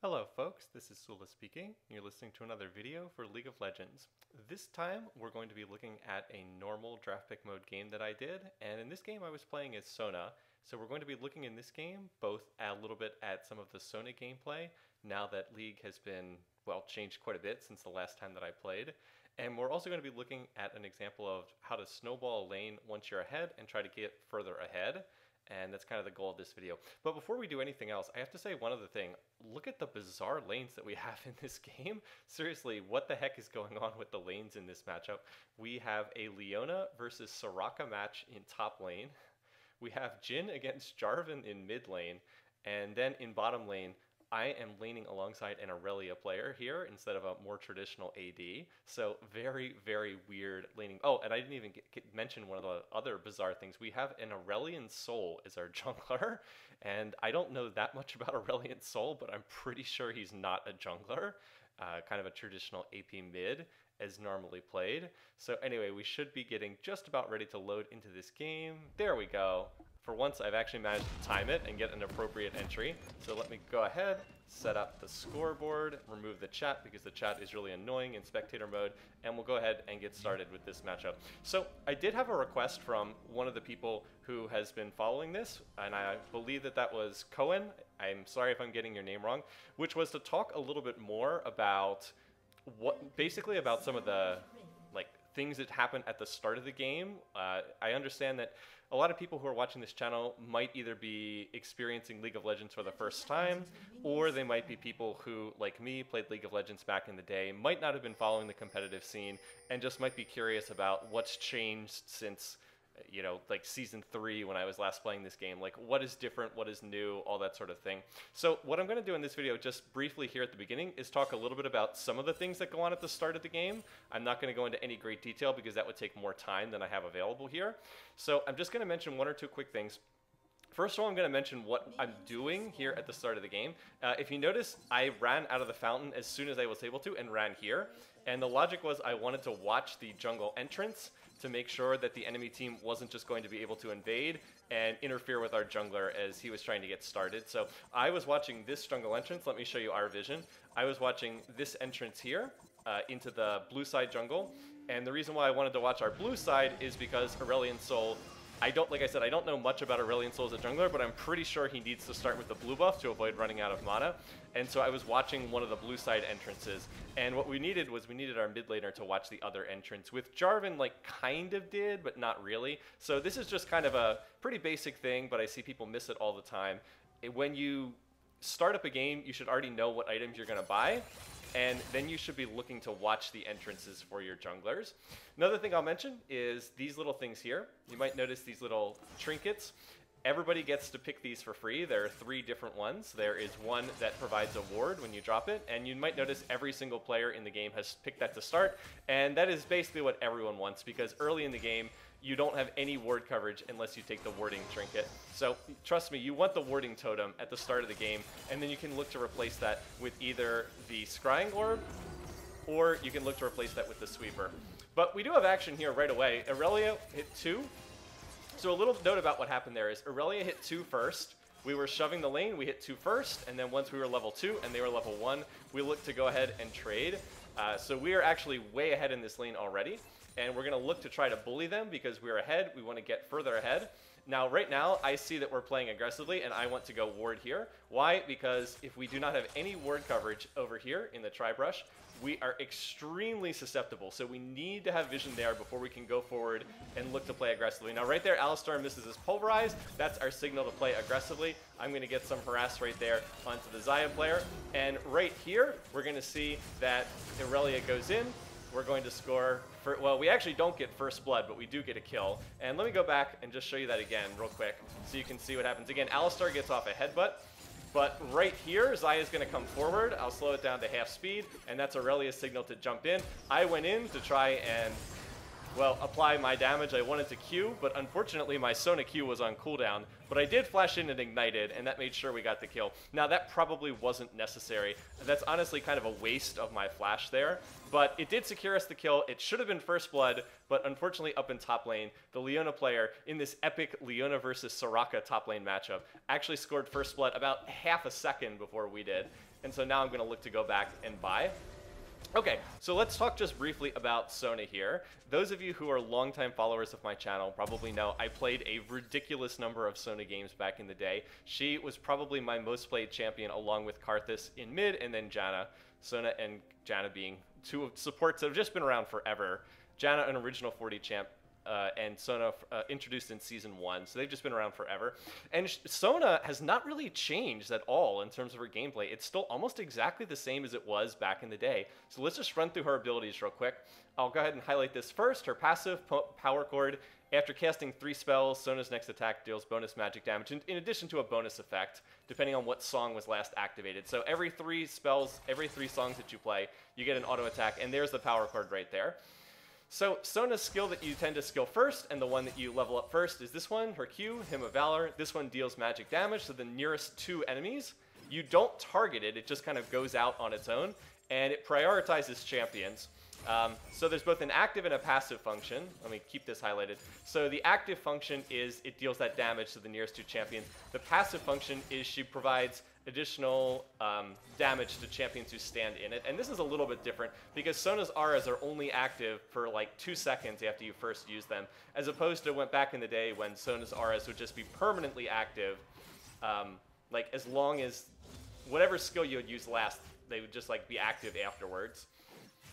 Hello folks, this is Sullla speaking. You're listening to another video for League of Legends. This time we're going to be looking at a normal draft pick mode game that I did, and in this game I was playing as Sona. So we're going to be looking in this game both a little bit at some of the Sona gameplay, now that League has been, well, changed quite a bit since the last time that I played. And we're also going to be looking at an example of how to snowball a lane once you're ahead and try to get further ahead. And that's kind of the goal of this video. But before we do anything else, I have to say one other thing. Look at the bizarre lanes that we have in this game. Seriously, what the heck is going on with the lanes in this matchup? We have a Leona versus Soraka match in top lane. We have Jhin against Jarvan in mid lane. And then in bottom lane, I am laning alongside an Aurelia player here instead of a more traditional AD. So very, very weird laning. Oh, and I didn't even mention one of the other bizarre things. We have an Aurelian Soul as our jungler. And I don't know that much about Aurelian Soul, but I'm pretty sure he's not a jungler. Kind of a traditional AP mid as normally played. So anyway, we should be getting just about ready to load into this game. There we go. For once, I've actually managed to time it and get an appropriate entry. So let me go ahead, set up the scoreboard, remove the chat because the chat is really annoying in spectator mode, and we'll go ahead and get started with this matchup. So I did have a request from one of the people who has been following this, and I believe that that was Cohen. I'm sorry if I'm getting your name wrong, which was to talk a little bit more about basically about some of the things that happen at the start of the game. I understand that a lot of people who are watching this channel might either be experiencing League of Legends for the first time, or they might be people who, like me, played League of Legends back in the day, might not have been following the competitive scene, and just might be curious about what's changed since, you know, like season 3 when I was last playing this game. Like, what is different, what is new, all that sort of thing. So what I'm going to do in this video, just briefly here at the beginning, is talk a little bit about some of the things that go on at the start of the game. I'm not going to go into any great detail because that would take more time than I have available here. So I'm just going to mention one or two quick things. First of all, I'm going to mention what I'm doing here at the start of the game. If you notice, I ran out of the fountain as soon as I was able to and ran here. And the logic was I wanted to watch the jungle entrance to make sure that the enemy team wasn't just going to be able to invade and interfere with our jungler as he was trying to get started. So I was watching this jungle entrance. Let me show you our vision. I was watching this entrance here into the blue side jungle. And the reason why I wanted to watch our blue side is because Aurelian Soul, like I said, I don't know much about Aurelian Soul as a jungler, but I'm pretty sure he needs to start with the blue buff to avoid running out of mana. And so I was watching one of the blue side entrances. And what we needed was we needed our mid laner to watch the other entrance, which Jarvan kind of did, but not really. So this is just kind of a pretty basic thing, but I see people miss it all the time. When you start up a game, you should already know what items you're going to buy. And then you should be looking to watch the entrances for your junglers. Another thing I'll mention is these little things here. You might notice these little trinkets. Everybody gets to pick these for free. There are 3 different ones. There is one that provides a ward when you drop it, and you might notice every single player in the game has picked that to start, and that is basically what everyone wants, because early in the game, you don't have any ward coverage unless you take the warding trinket. So trust me, you want the warding totem at the start of the game, and then you can look to replace that with either the scrying orb, or you can look to replace that with the sweeper. But we do have action here right away. Aurelia hit 2. So a little note about what happened there is Aurelia hit 2 first. We were shoving the lane, we hit 2 first, and then once we were level 2 and they were level 1, we looked to go ahead and trade. So we are actually way ahead in this lane already, and we're going to look to try to bully them because we're ahead. We want to get further ahead. Now, right now, I see that we're playing aggressively, and I want to go ward here. Why? Because if we do not have any ward coverage over here in the tri-brush, we are extremely susceptible. So we need to have vision there before we can go forward and look to play aggressively. Now, right there, Alistar misses his pulverize. That's our signal to play aggressively. I'm going to get some harass right there onto the Xayah player. And right here, we're going to see that Aurelia goes in. We're going to score, well, we actually don't get first blood, but we do get a kill. And let me go back and just show you that again real quick so you can see what happens. Again, Alistar gets off a headbutt, but right here, Xayah is going to come forward. I'll slow it down to half speed, and that's Aurelia's signal to jump in. I went in to try and, well, apply my damage. I wanted to Q, but unfortunately my Sona Q was on cooldown. But I did flash in and ignited, and that made sure we got the kill. Now, that probably wasn't necessary. That's honestly kind of a waste of my flash there. But it did secure us the kill. It should have been first blood, but unfortunately up in top lane, the Leona player in this epic Leona versus Soraka top lane matchup actually scored first blood about half a second before we did. and so now I'm going to look to go back and buy. Okay, so let's talk just briefly about Sona here. Those of you who are longtime followers of my channel probably know I played a ridiculous number of Sona games back in the day. She was probably my most played champion along with Karthus in mid, and then Janna. Sona and Janna being two supports that have just been around forever. Janna, an original 40 champ, and Sona introduced in Season 1, so they've just been around forever. And Sona has not really changed at all in terms of her gameplay. It's still almost exactly the same as it was back in the day. So let's just run through her abilities real quick. I'll go ahead and highlight this first. Her passive, Power Chord. After casting 3 spells, Sona's next attack deals bonus magic damage, in addition to a bonus effect, depending on what song was last activated. So every 3 spells, every 3 songs that you play, you get an auto attack, and there's the Power Chord right there. So Sona's skill that you tend to skill first, and the one that you level up first, is this one, her Q, Hymn of Valor. This one deals magic damage to the nearest 2 enemies. You don't target it, it just kind of goes out on its own, and it prioritizes champions. So there's both an active and a passive function. Let me keep this highlighted. So the active function is it deals that damage to the nearest 2 champions. The passive function is she provides additional damage to champions who stand in it. And this is a little bit different because Sona's auras are only active for like 2 seconds after you first use them, as opposed to back in the day when Sona's auras would just be permanently active, like as long as whatever skill you would use last, they would just like be active afterwards.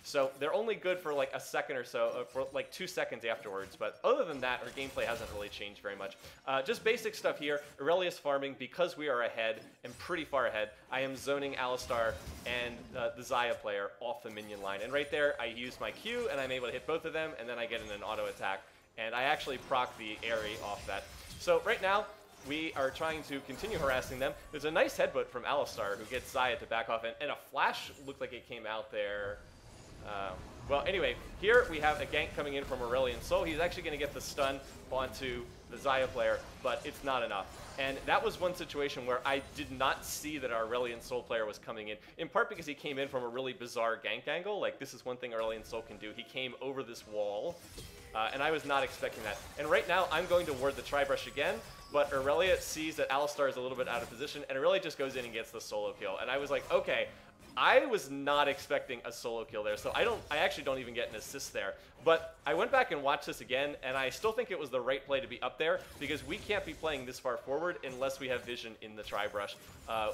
So they're only good for like a second or so, for like 2 seconds afterwards. But other than that, her gameplay hasn't really changed very much. Just basic stuff here. Aurelius farming, because we are ahead and pretty far ahead, I am zoning Alistar and the Xayah player off the minion line. And right there, I use my Q and I'm able to hit both of them, and then I get in an auto attack. And I actually proc the Aerie off that. So right now, we are trying to continue harassing them. There's a nice headbutt from Alistar who gets Xayah to back off, and a flash looked like it came out there. Well, anyway, here we have a gank coming in from Aurelion Sol. He's actually going to get the stun onto the Xayah player, but it's not enough. And that was one situation where I did not see that our Aurelion Sol player was coming in part because he came in from a really bizarre gank angle. Like, this is one thing Aurelion Sol can do. He came over this wall, and I was not expecting that. And right now, I'm going to ward the Tri-Brush again, but Aurelia sees that Alistar is a little bit out of position, and Aurelia just goes in and gets the solo kill. And I was like, okay, I was not expecting a solo kill there, so I actually don't even get an assist there. But I went back and watched this again, and I still think it was the right play to be up there, because we can't be playing this far forward unless we have vision in the Tri-Brush.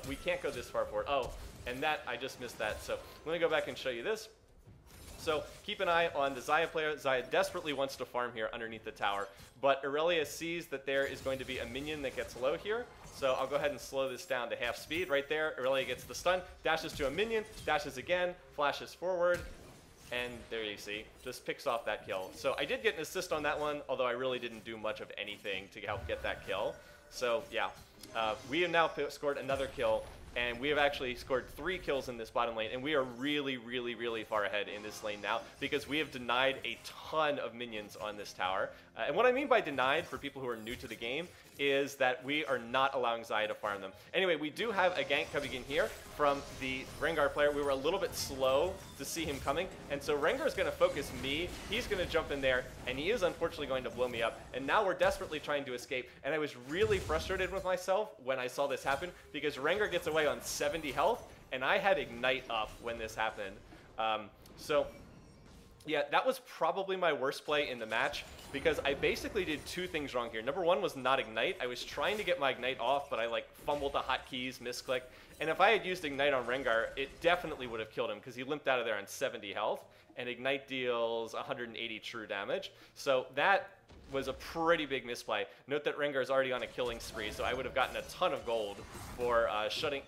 We can't go this far forward. Oh, and that, I just missed that. So let me go back and show you this. So keep an eye on the Xayah player. Xayah desperately wants to farm here underneath the tower, but Aurelia sees that there is going to be a minion that gets low here. So I'll go ahead and slow this down to half speed right there. Aurelia gets the stun, dashes to a minion, dashes again, flashes forward, and there you see, just picks off that kill. So I did get an assist on that one, although I really didn't do much of anything to help get that kill. So yeah, we have now scored another kill, and we have actually scored 3 kills in this bottom lane, and we are really, really, really far ahead in this lane now because we have denied a ton of minions on this tower. And what I mean by denied, for people who are new to the game, is that we are not allowing Xayah to farm them. Anyway, we do have a gank coming in here from the Rengar player. We were a little bit slow to see him coming, and so Rengar is going to focus me. He's going to jump in there, and he is unfortunately going to blow me up. And now we're desperately trying to escape, and I was really frustrated with myself when I saw this happen because Rengar gets away on 70 health, and I had Ignite up when this happened. So yeah, that was probably my worst play in the match because I basically did 2 things wrong here. Number 1 was not Ignite. I was trying to get my Ignite off, but I like fumbled the hotkeys, misclicked. And if I had used Ignite on Rengar, it definitely would have killed him because he limped out of there on 70 health, and Ignite deals 180 true damage. So that was a pretty big misplay. Note that Rengar is already on a killing spree, so I would have gotten a ton of gold for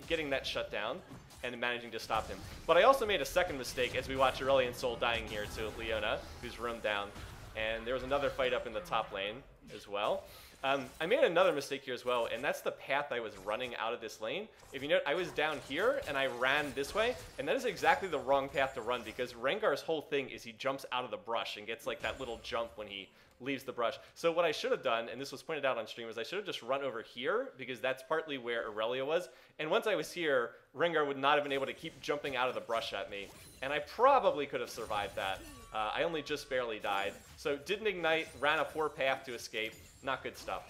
getting that shut down and managing to stop him. But I also made a second mistake as we watch Aurelion Sol dying here to Leona, who's roamed down. And there was another fight up in the top lane as well. I made another mistake here as well, and that's the path I was running out of this lane. If you note, I was down here, and I ran this way, and that is exactly the wrong path to run because Rengar's whole thing is he jumps out of the brush and gets like that little jump when he leaves the brush. So what I should have done, and this was pointed out on stream, is I should have just run over here because that's partly where Aurelia was. And once I was here, Rengar would not have been able to keep jumping out of the brush at me. And I probably could have survived that. I only just barely died. So didn't Ignite, ran a poor path to escape. Not good stuff.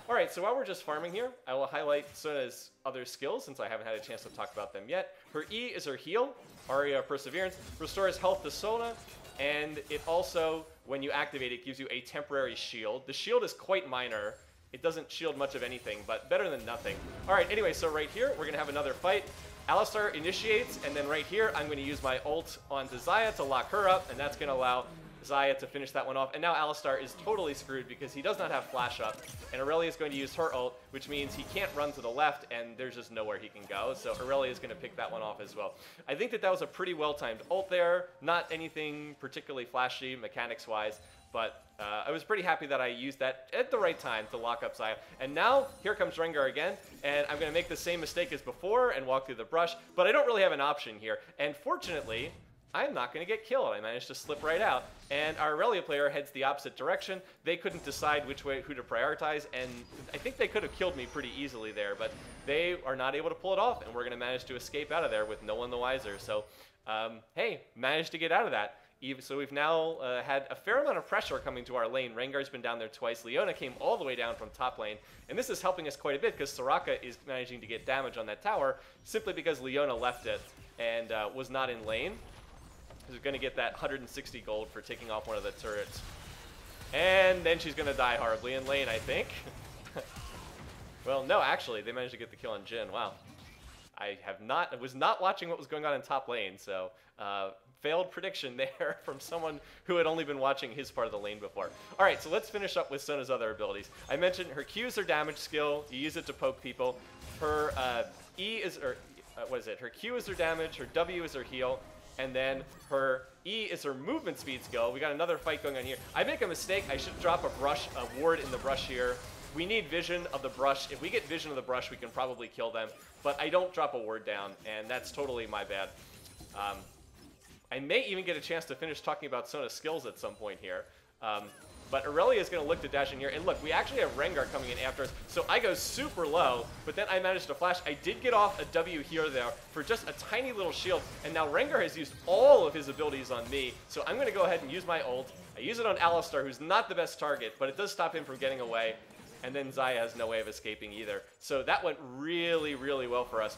Alright, so while we're just farming here, I will highlight Sona's other skills since I haven't had a chance to talk about them yet. Her E is her heal, Aria Perseverance, restores health to Sona, and it also, when you activate it, gives you a temporary shield. The shield is quite minor. It doesn't shield much of anything, but better than nothing. Alright, anyway, so right here, we're going to have another fight. Alistar initiates, and then right here, I'm going to use my ult onto Xayah to lock her up, and that's going to allow Xayah to finish that one off. And now Alistar is totally screwed because he does not have flash up, and Aurelia is going to use her ult, which means he can't run to the left, and there's just nowhere he can go. So Aurelia is going to pick that one off as well. I think that was a pretty well-timed ult there. Not anything particularly flashy mechanics-wise, but I was pretty happy that I used that at the right time to lock up Xayah. And now, here comes Rengar again, and I'm going to make the same mistake as before and walk through the brush, but I don't really have an option here. And fortunately, I'm not going to get killed. I managed to slip right out, and our Aurelia player heads the opposite direction. They couldn't decide who to prioritize, and I think they could have killed me pretty easily there, but they are not able to pull it off, and we're going to manage to escape out of there with no one the wiser. So, hey, managed to get out of that. So we've now had a fair amount of pressure coming to our lane. Rengar's been down there twice. Leona came all the way down from top lane. And this is helping us quite a bit because Soraka is managing to get damage on that tower simply because Leona left it and was not in lane. She's going to get that 160 gold for taking off one of the turrets. And then she's going to die horribly in lane, I think. Well, no, actually, they managed to get the kill on Jhin. Wow. I was not watching what was going on in top lane, so failed prediction there from someone who had only been watching his part of the lane before. All right, so let's finish up with Sona's other abilities. I mentioned her Q is her damage skill. You use it to poke people. Her E is, or what is it? Her Q is her damage. Her W is her heal. And then her E is her movement speed skill. We got another fight going on here. I make a mistake. I should drop a ward in the brush here. We need vision of the brush. If we get vision of the brush, we can probably kill them. But I don't drop a ward down, and that's totally my bad. I may even get a chance to finish talking about Sona's skills at some point here. But Aurelia is going to look to dash in here. And look, we actually have Rengar coming in after us. So I go super low, but then I managed to flash. I did get off a W here, though, for just a tiny little shield. And now Rengar has used all of his abilities on me. So I'm going to go ahead and use my ult. I use it on Alistar, who's not the best target, but it does stop him from getting away. And then Xayah has no way of escaping either. So that went really, really well for us.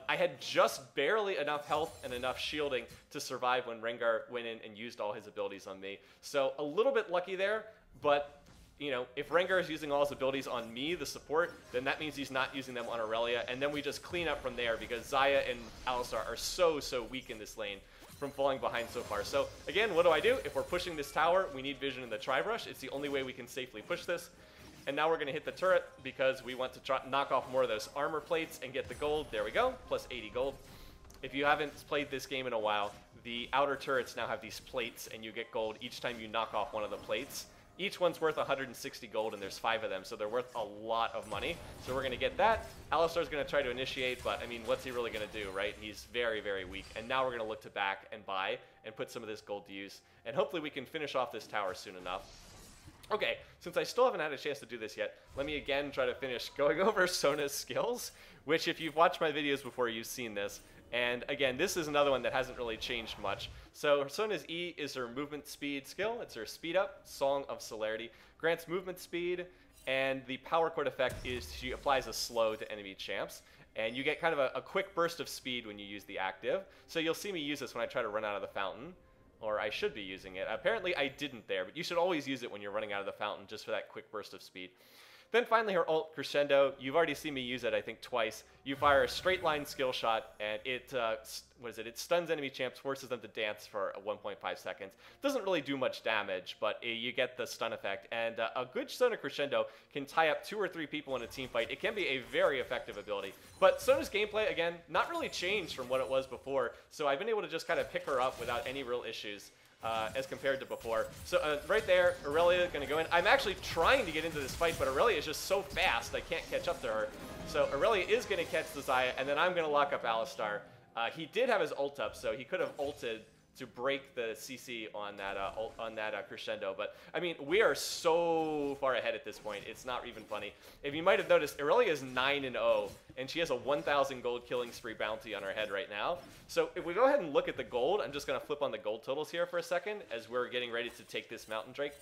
I had just barely enough health and enough shielding to survive when Rengar went in and used all his abilities on me. So a little bit lucky there, but you know, if Rengar is using all his abilities on me, the support, then that means he's not using them on Aurelia, and then we just clean up from there because Xayah and Alistar are so weak in this lane from falling behind so far. So again, what do? If we're pushing this tower, we need vision in the tri-brush. It's the only way we can safely push this. And now we're going to hit the turret because we want to knock off more of those armor plates and get the gold. There we go, plus 80 gold. If you haven't played this game in a while, the outer turrets now have these plates, and you get gold each time you knock off one of the plates. Each one's worth 160 gold, and there's 5 of them, so they're worth a lot of money. So we're going to get that. Alistar's going to try to initiate, but, I mean, what's he really going to do, right? He's very weak. And now we're going to look to back and buy and put some of this gold to use. And hopefully we can finish off this tower soon enough. Okay, since I still haven't had a chance to do this yet, let me again try to finish going over Sona's skills, which if you've watched my videos before, you've seen this. And again, this is another one that hasn't really changed much. So Sona's E is her movement speed skill. It's her speed up, Song of Celerity. Grants movement speed, and the power chord effect is she applies a slow to enemy champs. And you get kind of a quick burst of speed when you use the active. So you'll see me use this when I try to run out of the fountain. Or I should be using it. Apparently I didn't there, but you should always use it when you're running out of the fountain just for that quick burst of speed. Then finally her ult, Crescendo. You've already seen me use it, I think, twice. You fire a straight line skill shot, and it, it stuns enemy champs, forces them to dance for 1.5 seconds. Doesn't really do much damage, but you get the stun effect. And a good Sona Crescendo can tie up 2 or 3 people in a team fight. It can be a very effective ability. But Sona's gameplay, again, not really changed from what it was before, so I've been able to just kind of pick her up without any real issues. As compared to before. So right there, Aurelia is going to go in. I'm actually trying to get into this fight, but Aurelia is just so fast I can't catch up to her. So Aurelia is going to catch the Xayah, and then I'm going to lock up Alistar. He did have his ult up, so he could have ulted to break the CC on that Crescendo. But, I mean, we are so far ahead at this point. It's not even funny. If you might have noticed, Aurelia is 9-0, and she has a 1,000 gold killing spree bounty on her head right now. So if we go ahead and look at the gold, I'm just going to flip on the gold totals here for a second as we're getting ready to take this Mountain Drake.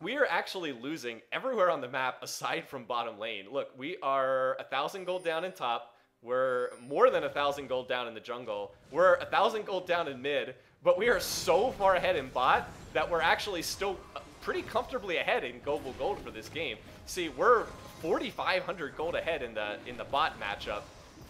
we are actually losing everywhere on the map aside from bottom lane. Look, we are 1,000 gold down in top. We're more than 1,000 gold down in the jungle. We're 1,000 gold down in mid, but we are so far ahead in bot that we're actually still pretty comfortably ahead in global gold for this game. See, we're 4,500 gold ahead in the bot matchup,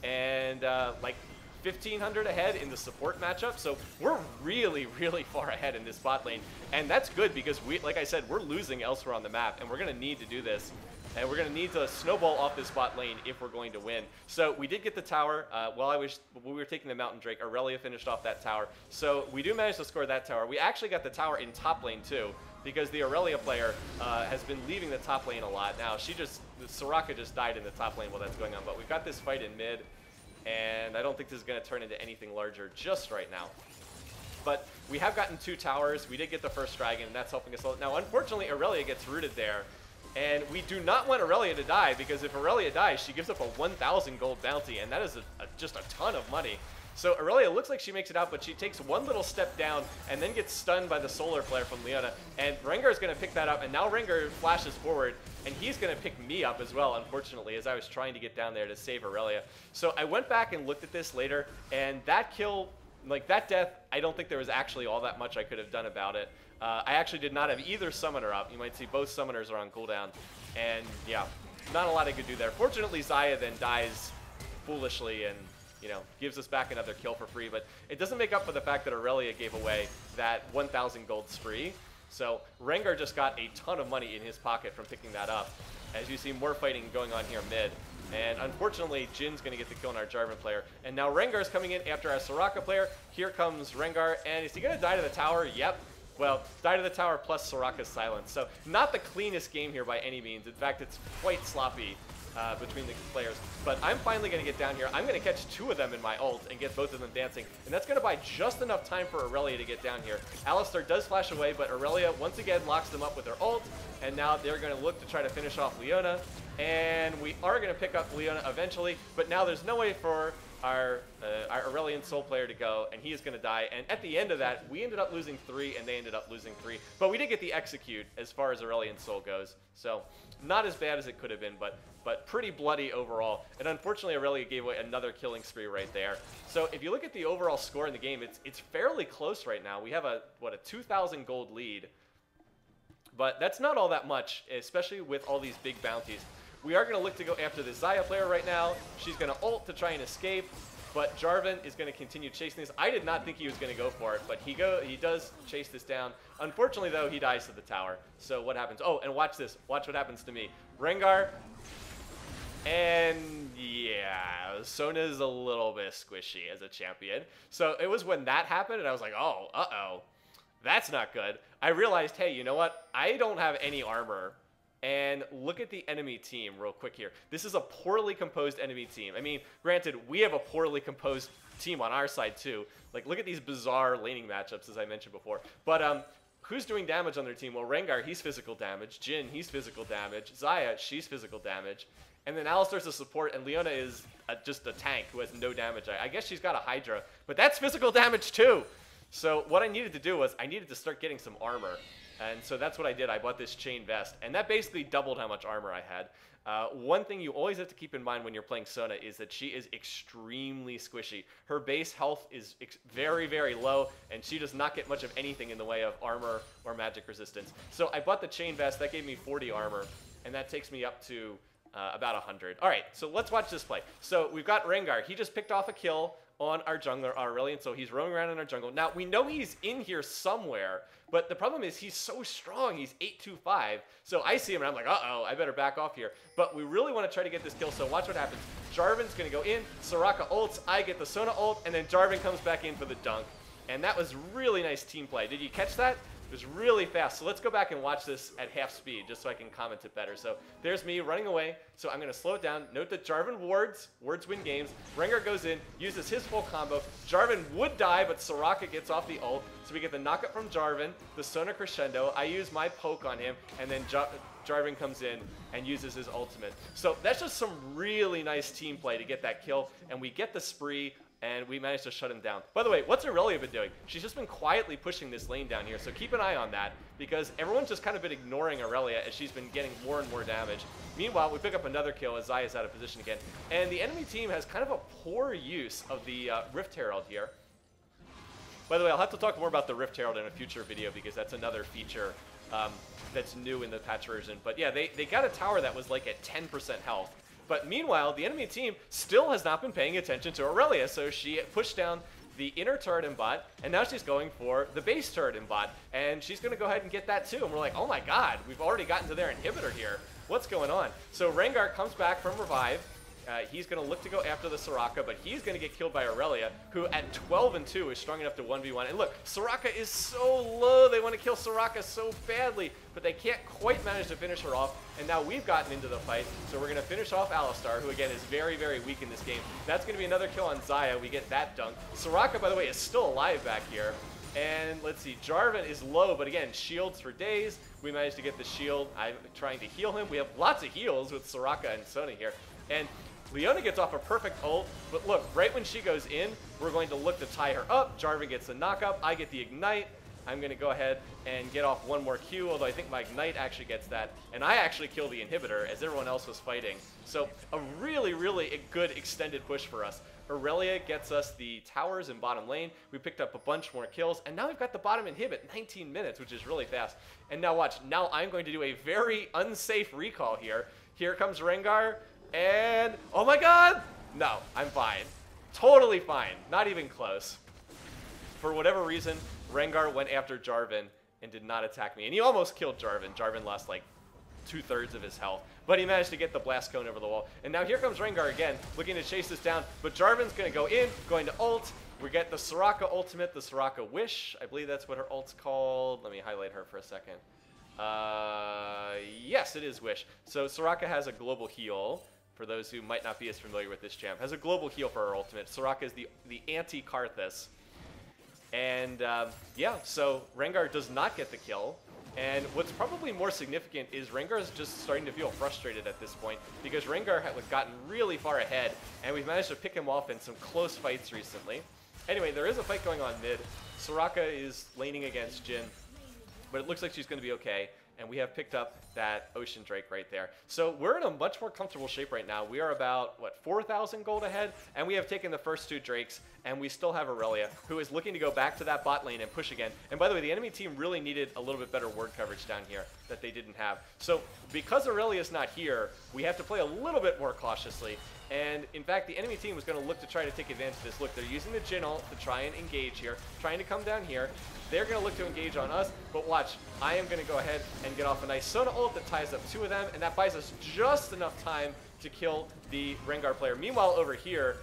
and like 1,500 ahead in the support matchup. So we're really, really far ahead in this bot lane, and that's good because we, like I said, we're losing elsewhere on the map, and we're gonna need to do this. And we're going to need to snowball off this bot lane if we're going to win. So we did get the tower. While we were taking the Mountain Drake, Aurelia finished off that tower. So we do manage to score that tower. We actually got the tower in top lane too, because the Aurelia player has been leaving the top lane a lot. Now, Soraka just died in the top lane while that's going on. But we've got this fight in mid, and I don't think this is going to turn into anything larger just right now. But we have gotten 2 towers. We did get the first dragon, and that's helping us a lot. Now, unfortunately, Aurelia gets rooted there. And we do not want Aurelia to die, because if Aurelia dies, she gives up a 1,000 gold bounty, and that is just a ton of money. So Aurelia looks like she makes it out, but she takes one little step down and then gets stunned by the solar flare from Leona. And Rengar is going to pick that up, and now Rengar flashes forward, and he's going to pick me up as well, unfortunately, as I was trying to get down there to save Aurelia. So I went back and looked at this later, and that kill, like that death, I don't think there was actually all that much I could have done about it. I actually did not have either summoner up. You might see both summoners are on cooldown. And yeah, not a lot I could do there. Fortunately, Xayah then dies foolishly and, you know, gives us back another kill for free. But it doesn't make up for the fact that Aurelia gave away that 1,000 gold spree. So Rengar just got a ton of money in his pocket from picking that up. As you see, more fighting going on here mid. And unfortunately, Jin's going to get the kill on our Jarvan player. And now Rengar's coming in after our Soraka player. Here comes Rengar. And is he going to die to the tower? Yep. Well, die to the tower plus Soraka's silence. So not the cleanest game here by any means. In fact, it's quite sloppy between the players. But I'm finally going to get down here. I'm going to catch 2 of them in my ult and get both of them dancing. And that's going to buy just enough time for Aurelia to get down here. Alistar does flash away, but Aurelia once again locks them up with her ult. And now they're going to look to try to finish off Leona. And we are going to pick up Leona eventually. But now there's no way for our Aurelian Soul player to go, and he is going to die. And at the end of that, we ended up losing 3, and they ended up losing 3. But we did get the execute as far as Aurelian Soul goes. So not as bad as it could have been, but pretty bloody overall. And unfortunately, Aurelia gave away another killing spree right there. So if you look at the overall score in the game, it's fairly close right now. We have a 2,000 gold lead. But that's not all that much, especially with all these big bounties. We are going to look to go after the Xayah player right now. She's going to ult to try and escape, but Jarvan is going to continue chasing this. I did not think he was going to go for it, but he does chase this down. Unfortunately, though, he dies to the tower. So what happens? Oh, and watch this. Watch what happens to me. Rengar, and yeah, Sona is a little bit squishy as a champion. So it was when that happened, and I was like, oh, uh-oh, that's not good. I realized, hey, you know what? I don't have any armor. And look at the enemy team real quick here. This is a poorly composed enemy team. I mean, granted, we have a poorly composed team on our side too. Like, look at these bizarre laning matchups, as I mentioned before. But who's doing damage on their team? Well, Rengar, he's physical damage. Jhin, he's physical damage. Xayah, she's physical damage. And then Alistar's a support, and Leona is just a tank who has no damage. I guess she's got a Hydra, but that's physical damage too. So what I needed to do was I needed to start getting some armor. And so that's what I did. I bought this chain vest, and that basically doubled how much armor I had. One thing you always have to keep in mind when you're playing Sona is that she is extremely squishy. Her base health is very, very low, and she does not get much of anything in the way of armor or magic resistance. So I bought the chain vest. That gave me 40 armor, and that takes me up to about 100. All right, so let's watch this play. So we've got Rengar. He just picked off a kill on our jungler, Aurelian, so he's roaming around in our jungle. Now, we know he's in here somewhere, but the problem is he's so strong. He's 825, so I see him, and I'm like, uh-oh, I better back off here. But we really want to try to get this kill, so watch what happens. Jarvan's going to go in, Soraka ults, I get the Sona ult, and then Jarvan comes back in for the dunk. And that was really nice team play. Did you catch that? It was really fast. So let's go back and watch this at half speed just so I can comment it better. So there's me running away. So I'm going to slow it down. Note that Jarvan wards. Wards win games. Rengar goes in, uses his full combo. Jarvan would die, but Soraka gets off the ult. So we get the knockup from Jarvan, the Sona crescendo. I use my poke on him, and then Jarvan comes in and uses his ultimate. So that's just some really nice team play to get that kill, and we get the spree, and we managed to shut him down. By the way, what's Aurelia been doing? She's just been quietly pushing this lane down here, so keep an eye on that, because everyone's just kind of been ignoring Aurelia as she's been getting more and more damage. Meanwhile, we pick up another kill as Xayah's out of position again, and the enemy team has kind of a poor use of the Rift Herald here. By the way, I'll have to talk more about the Rift Herald in a future video, because that's another feature that's new in the patch version. But yeah, they got a tower that was like at 10% health. But meanwhile, the enemy team still has not been paying attention to Aurelia, so she pushed down the inner turret in bot, and now she's going for the base turret in bot, and she's going to go ahead and get that too. And we're like, oh my god, we've already gotten to their inhibitor here. What's going on? So Rengar comes back from revive. He's going to look to go after the Soraka, but he's going to get killed by Aurelia, who at 12-2 is strong enough to 1v1. And look, Soraka is so low. They want to kill Soraka so badly, but they can't quite manage to finish her off. And now we've gotten into the fight, so we're going to finish off Alistar, who again is very, very weak in this game. That's going to be another kill on Xayah. We get that dunk. Soraka, by the way, is still alive back here. And let's see, Jarvan is low, but again, shields for days. We managed to get the shield. I'm trying to heal him. We have lots of heals with Soraka and Sona here. And Leona gets off a perfect ult, but look, right when she goes in, we're going to look to tie her up. Jarvan gets the knock-up. I get the ignite. I'm going to go ahead and get off one more Q, although I think my ignite actually gets that. And I actually kill the inhibitor as everyone else was fighting. So a really, really good extended push for us. Aurelia gets us the towers in bottom lane. We picked up a bunch more kills, and now we've got the bottom inhibit, 19 minutes, which is really fast. And now watch, now I'm going to do a very unsafe recall here. Here comes Rengar. And, oh my god! No, I'm fine. Totally fine. Not even close. For whatever reason, Rengar went after Jarvan and did not attack me. And he almost killed Jarvan. Jarvan lost like 2/3 of his health. But he managed to get the blast cone over the wall. And now here comes Rengar again, looking to chase this down. But Jarvan's going to go in, going to ult. We get the Soraka ultimate, the Soraka Wish. I believe that's what her ult's called. Let me highlight her for a second. Yes, it is Wish. So Soraka has a global heal. For those who might not be as familiar with this champ, has a global heal for her ultimate. Soraka is the anti-Karthus. And yeah, so Rengar does not get the kill. And what's probably more significant is Rengar is just starting to feel frustrated at this point, because Rengar had gotten really far ahead, and we've managed to pick him off in some close fights recently. Anyway, there is a fight going on mid. Soraka is laning against Jhin, but it looks like she's going to be okay. And we have picked up that Ocean Drake right there. So we're in a much more comfortable shape right now. We are about, what, 4,000 gold ahead? And we have taken the first 2 Drakes, and we still have Aurelia, who is looking to go back to that bot lane and push again. And by the way, the enemy team really needed a little bit better ward coverage down here that they didn't have. So because Aurelia is not here, we have to play a little bit more cautiously. And in fact, the enemy team was going to look to try to take advantage of this. Look, they're using the Jhin ult to try and engage here, trying to come down here. They're going to look to engage on us, but watch, I am going to go ahead and get off a nice Sona ult that ties up 2 of them, and that buys us just enough time to kill the Rengar player. Meanwhile, over here,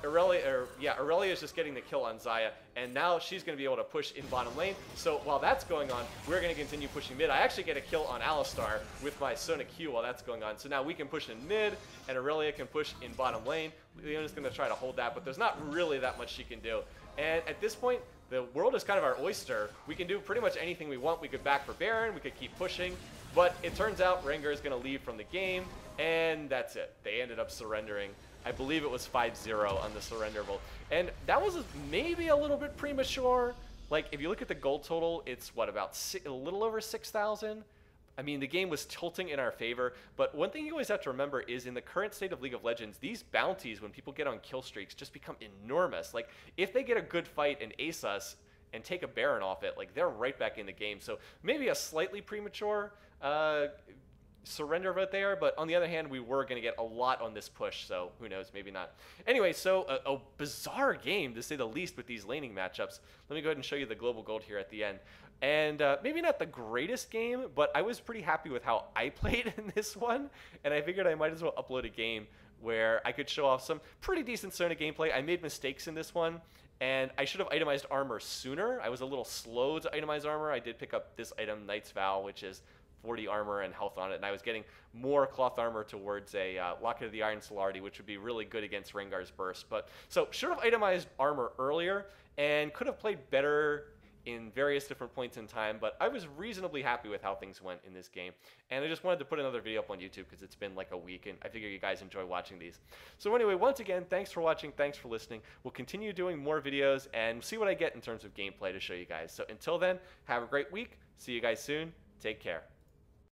Aurelia is just getting the kill on Xayah, and now she's going to be able to push in bottom lane. So while that's going on, we're going to continue pushing mid. I actually get a kill on Alistar with my Sona Q while that's going on. So now we can push in mid, and Aurelia can push in bottom lane. Leona's going to try to hold that, but there's not really that much she can do. And at this point, the world is kind of our oyster. We can do pretty much anything we want. We could back for Baron, we could keep pushing, but it turns out Rengar is going to leave from the game, and that's it. They ended up surrendering. I believe it was 5-0 on the surrender vote. And that was maybe a little bit premature. Like, if you look at the gold total, it's, what, about a little over 6,000? I mean, the game was tilting in our favor, but one thing you always have to remember is in the current state of League of Legends, these bounties, when people get on kill streaks, just become enormous. Like, if they get a good fight and ace us and take a Baron off it, like, they're right back in the game. So maybe a slightly premature surrender vote there, but on the other hand, we were going to get a lot on this push, so who knows, maybe not. Anyway, so a bizarre game, to say the least, with these laning matchups. Let me go ahead and show you the global gold here at the end. And maybe not the greatest game, but I was pretty happy with how I played in this one, and I figured I might as well upload a game where I could show off some pretty decent Sona gameplay. I made mistakes in this one, and I should have itemized armor sooner. I was a little slow to itemize armor. I did pick up this item, Knight's Vow, which is 40 armor and health on it, and I was getting more cloth armor towards a Locket of the Iron Solarity, which would be really good against Rengar's burst. But so should have itemized armor earlier and could have played better in various different points in time, but I was reasonably happy with how things went in this game. And I just wanted to put another video up on YouTube because it's been like a week, and I figure you guys enjoy watching these. So anyway, once again, thanks for watching, thanks for listening. We'll continue doing more videos and see what I get in terms of gameplay to show you guys. So until then, have a great week. See you guys soon. Take care.